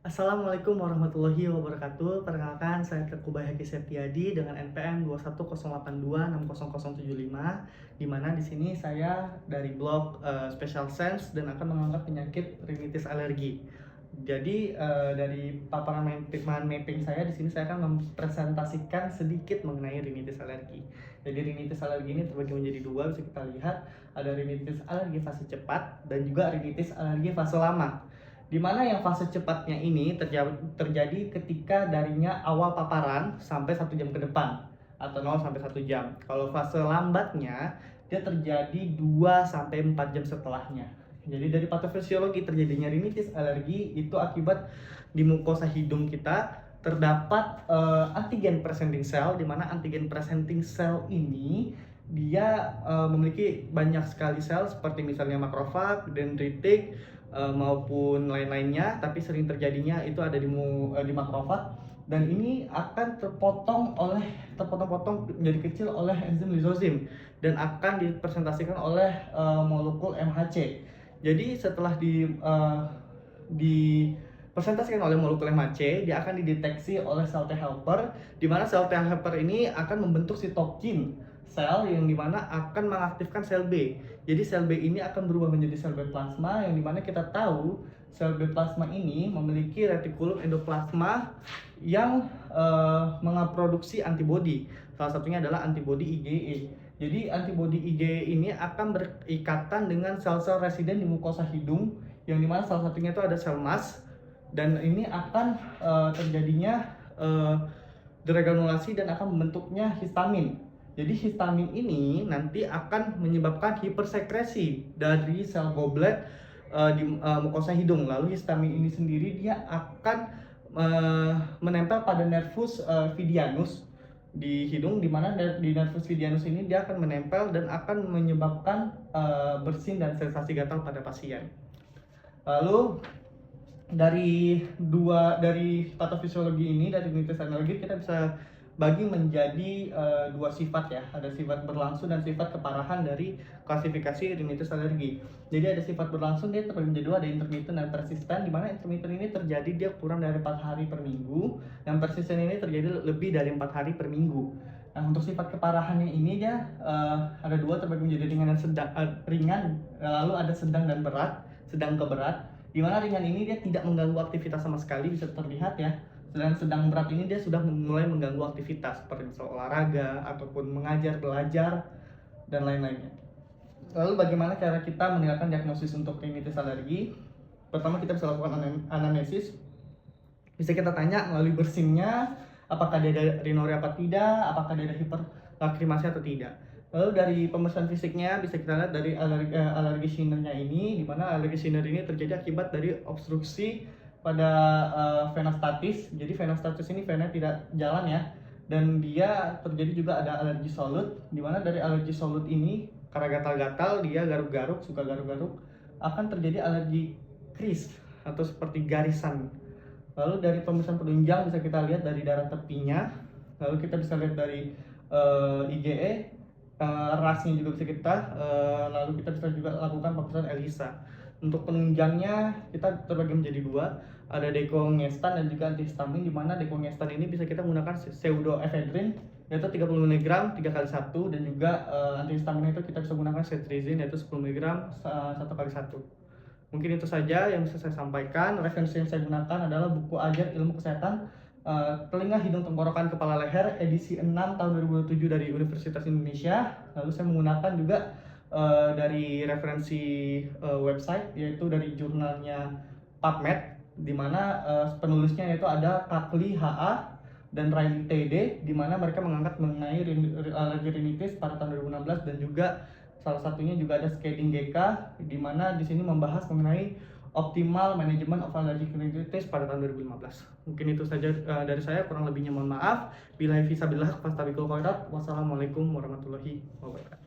Assalamualaikum warahmatullahi wabarakatuh. Perkenalkan, saya Teguh Baihaqi Septiadi dengan NPM 21082600075, di mana di sini saya dari blog Special Sense dan akan mengangkat penyakit rinitis alergi. Jadi dari paparan mapping saya di sini saya akan mempresentasikan sedikit mengenai rinitis alergi. Jadi rinitis alergi ini terbagi menjadi dua, bisa kita lihat ada rinitis alergi fase cepat dan juga rinitis alergi fase lama. Di mana yang fase cepatnya ini terjadi ketika darinya awal paparan sampai 1 jam ke depan atau 0 sampai 1 jam. Kalau fase lambatnya dia terjadi 2 sampai 4 jam setelahnya. Jadi dari patofisiologi terjadinya rinitis alergi itu akibat di mukosa hidung kita terdapat antigen presenting cell, di mana antigen presenting cell ini dia memiliki banyak sekali sel seperti misalnya makrofag, dendritik, maupun lain-lainnya, tapi sering terjadinya itu ada di makrofag, dan ini akan terpotong-potong menjadi kecil oleh enzim lizozim dan akan dipresentasikan oleh molekul MHC. Jadi setelah dipresentasikan oleh molekul MHC, dia akan dideteksi oleh sel T helper, di mana sel T helper ini akan membentuk sitokin sel yang dimana akan mengaktifkan sel B. Jadi sel B ini akan berubah menjadi sel B plasma, yang dimana kita tahu sel B plasma ini memiliki retikulum endoplasma yang mengeproduksi antibodi. Salah satunya adalah antibodi IgE. Jadi antibodi IgE ini akan berikatan dengan sel-sel residen di mukosa hidung, yang dimana salah satunya itu ada sel MAS, dan ini akan terjadinya degranulasi dan akan membentuknya histamin. Jadi histamin ini nanti akan menyebabkan hipersekresi dari sel goblet di mukosa hidung. Lalu histamin ini sendiri dia akan menempel pada nervus vidianus di hidung, di mana di nervus vidianus ini dia akan menempel dan akan menyebabkan bersin dan sensasi gatal pada pasien. Lalu dari patofisiologi ini, dari rinitis alergi, kita bisa bagi menjadi dua sifat ya. Ada sifat berlangsung dan sifat keparahan dari klasifikasi rinitis alergi. Jadi ada sifat berlangsung, dia terbagi menjadi dua, ada intermittent dan persisten, di mana intermittent ini terjadi dia kurang dari 4 hari per minggu, dan persisten ini terjadi lebih dari 4 hari per minggu. Nah, untuk sifat keparahannya ini dia ada dua, terbagi menjadi ringan dan ringan, lalu ada sedang dan berat, sedang ke berat, di mana ringan ini dia tidak mengganggu aktivitas sama sekali, bisa terlihat ya. Sedang berat ini dia sudah mulai mengganggu aktivitas seperti misalnya olahraga ataupun mengajar, belajar, dan lain-lainnya. Lalu bagaimana cara kita meninggalkan diagnosis untuk rinitis alergi? Pertama, kita bisa lakukan anamnesis. Bisa kita tanya melalui bersinnya, apakah dia ada rhinorrhea apa tidak, apakah dia ada hiperlakrimasi atau tidak. Lalu dari pemeriksaan fisiknya bisa kita lihat dari alergi Schindler-nya ini, di mana alergi Schindler ini terjadi akibat dari obstruksi pada vena statis. Jadi vena statis ini vena tidak jalan ya, dan dia terjadi juga ada alergi solut, di mana dari alergi solut ini karena gatal-gatal, dia garuk-garuk, suka garuk-garuk, akan terjadi alergi kris atau seperti garisan. Lalu dari pemeriksaan penunjang bisa kita lihat dari darah tepinya, lalu kita bisa lihat dari IgE, rasnya juga bisa kita, lalu kita bisa juga lakukan pemeriksaan ELISA. Untuk penunjangnya kita terbagi menjadi dua, ada decongestan dan juga antihistamin, di mana decongestan ini bisa kita menggunakan pseudoephedrine yaitu 30 mg 3 kali 1, dan juga antihistamin itu kita bisa menggunakan cetirizine yaitu 10 mg 1 kali 1. Mungkin itu saja yang bisa saya sampaikan. Referensi yang saya gunakan adalah buku Ajar Ilmu Kesehatan Telinga, Hidung, Tenggorokan, Kepala, Leher edisi 6 tahun 2007 dari Universitas Indonesia. Lalu saya menggunakan juga dari referensi website, yaitu dari jurnalnya PubMed, di mana penulisnya yaitu ada Kakli HA dan Riley TD, di mana mereka mengangkat mengenai alergi rinitis pada tahun 2016, dan juga salah satunya juga ada Scaling GK, di mana di sini membahas mengenai optimal manajemen of allergic rhinitis pada tahun 2015. Mungkin itu saja dari saya, kurang lebihnya mohon maaf. Billahi fisabilillah, fastabiqul khairat. Wassalamualaikum warahmatullahi wabarakatuh.